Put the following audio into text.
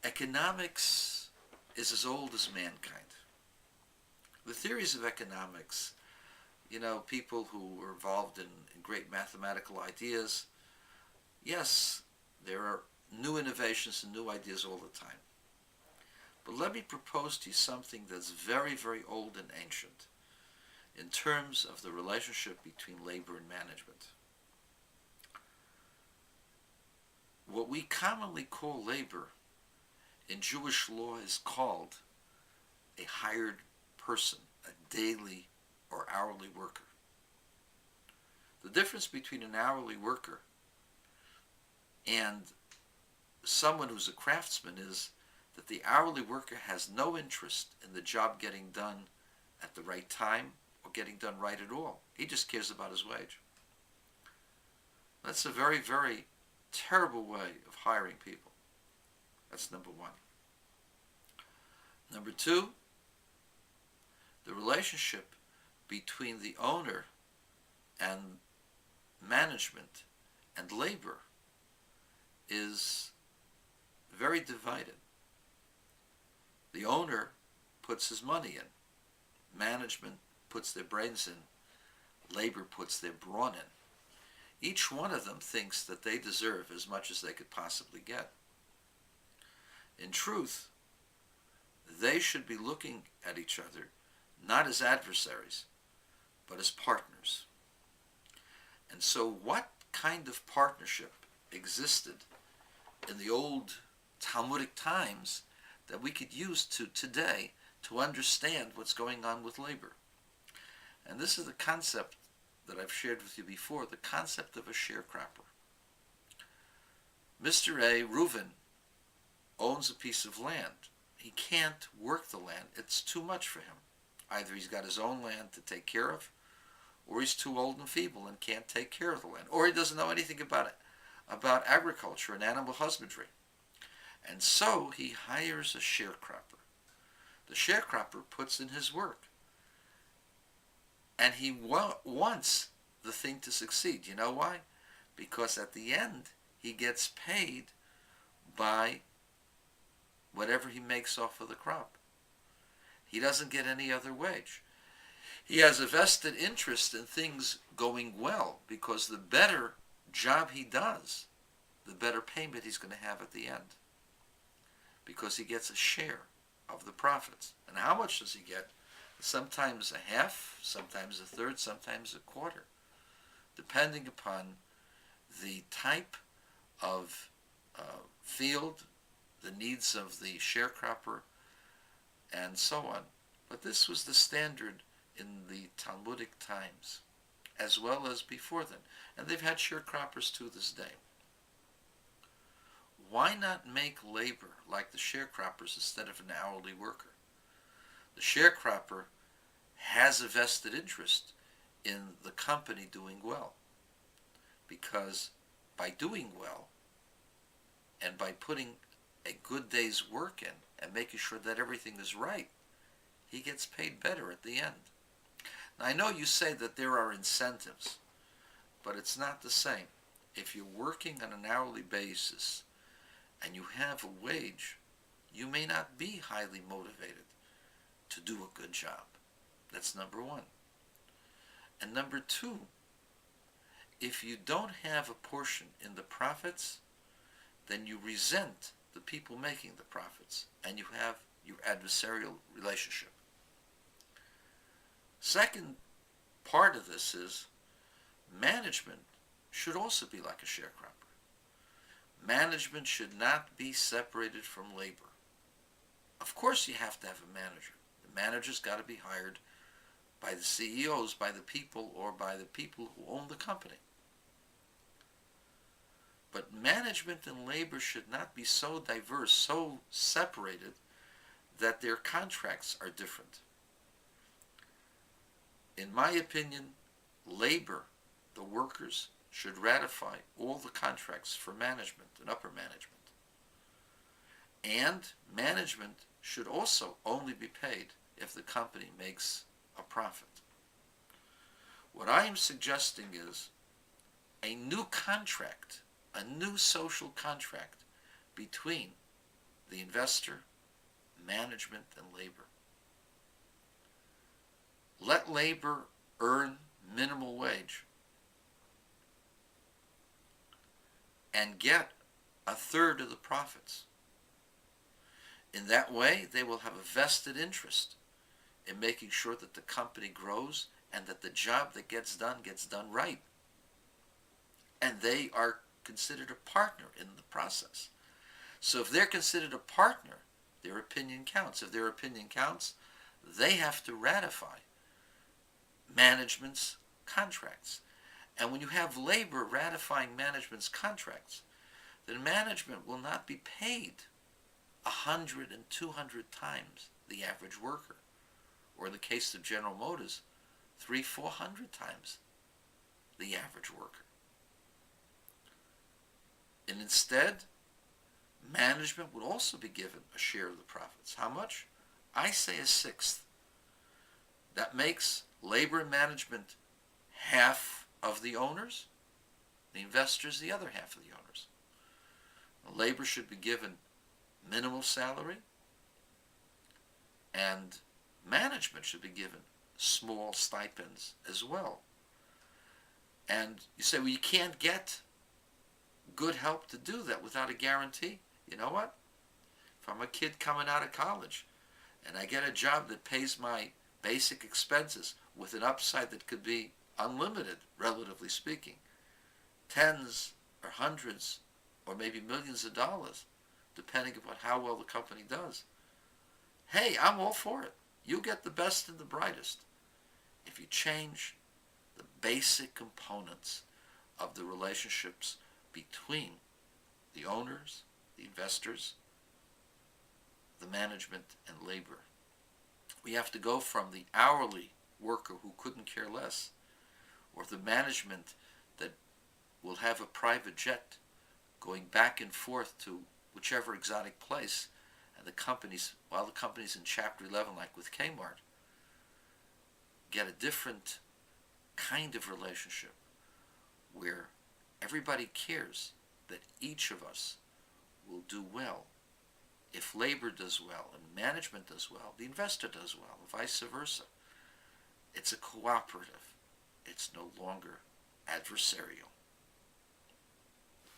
Economics is as old as mankind. The theories of economics, people who were involved in great mathematical ideas, yes, there are new innovations and new ideas all the time. But let me propose to you something that's very, very old and ancient in terms of the relationship between labor and management. What we commonly call labor in Jewish law is called a hired person, a daily or hourly worker. The difference between an hourly worker and someone who's a craftsman is that the hourly worker has no interest in the job getting done at the right time or getting done right at all. He just cares about his wage. That's a very, very terrible way of hiring people. That's number one. Number two, the relationship between the owner and management and labor is very divided. The owner puts his money in. Management puts their brains in. Labor puts their brawn in. Each one of them thinks that they deserve as much as they could possibly get. In truth, they should be looking at each other not as adversaries, but as partners. And so what kind of partnership existed in the old Talmudic times that we could use today to understand what's going on with labor? And this is the concept that I've shared with you before, the concept of a sharecropper. Mr. A, Reuven, owns a piece of land. He can't work the land. It's too much for him. Either he's got his own land to take care of, or he's too old and feeble and can't take care of the land, or he doesn't know anything about it, about agriculture and animal husbandry. And so he hires a sharecropper. The sharecropper puts in his work. And he wants the thing to succeed. You know why? Because at the end, he gets paid by whatever he makes off of the crop. He doesn't get any other wage. He has a vested interest in things going well, because the better job he does, the better payment he's going to have at the end. Because he gets a share of the profits. And how much does he get? Sometimes a half, sometimes a third, sometimes a quarter, depending upon the type of field, the needs of the sharecropper, and so on. But this was the standard in the Talmudic times, as well as before then. And they've had sharecroppers to this day. Why not make labor like the sharecroppers instead of an hourly worker? The sharecropper has a vested interest in the company doing well, because by doing well and by putting a good day's work in and making sure that everything is right, he gets paid better at the end. Now, I know you say that there are incentives, but it's not the same. If you're working on an hourly basis and you have a wage, you may not be highly motivated to do a good job. That's number one. And number two, if you don't have a portion in the profits, then you resent the people making the profits, and you have your adversarial relationship. Second part of this is management should also be like a sharecropper. Management should not be separated from labor. Of course you have to have a manager. The manager's got to be hired by the CEOs, by the people, or by the people who own the company. But management and labor should not be so diverse, so separated, that their contracts are different. In my opinion, labor, the workers, should ratify all the contracts for management and upper management. And management should also only be paid if the company makes a profit. What I am suggesting is a new contract, a new social contract between the investor, management, and labor. Let labor earn minimal wage and get a third of the profits. In that way, they will have a vested interest in making sure that the company grows and that the job that gets done right. And they are considered a partner in the process. So if they're considered a partner, their opinion counts. If their opinion counts, they have to ratify management's contracts. And when you have labor ratifying management's contracts, then management will not be paid 100 and 200 times the average worker, or in the case of General Motors, 300-400 times the average worker. And instead, management would also be given a share of the profits. How much? I say a sixth. That makes labor and management half of the owners, the investors the other half of the owners. Labor should be given minimal salary, and management should be given small stipends as well. And you say, well, you can't get good help to do that without a guarantee. You know what? If I'm a kid coming out of college and I get a job that pays my basic expenses with an upside that could be unlimited, relatively speaking, tens or hundreds or maybe millions of dollars, depending upon how well the company does, hey, I'm all for it. You get the best and the brightest. If you change the basic components of the relationships between the owners, the investors, the management, and labor. We have to go from the hourly worker who couldn't care less, or the management that will have a private jet going back and forth to whichever exotic place, and the companies, while the companies in Chapter 11, like with Kmart, get a different kind of relationship where everybody cares that each of us will do well. If labor does well and management does well, the investor does well, and vice versa. It's a cooperative. It's no longer adversarial.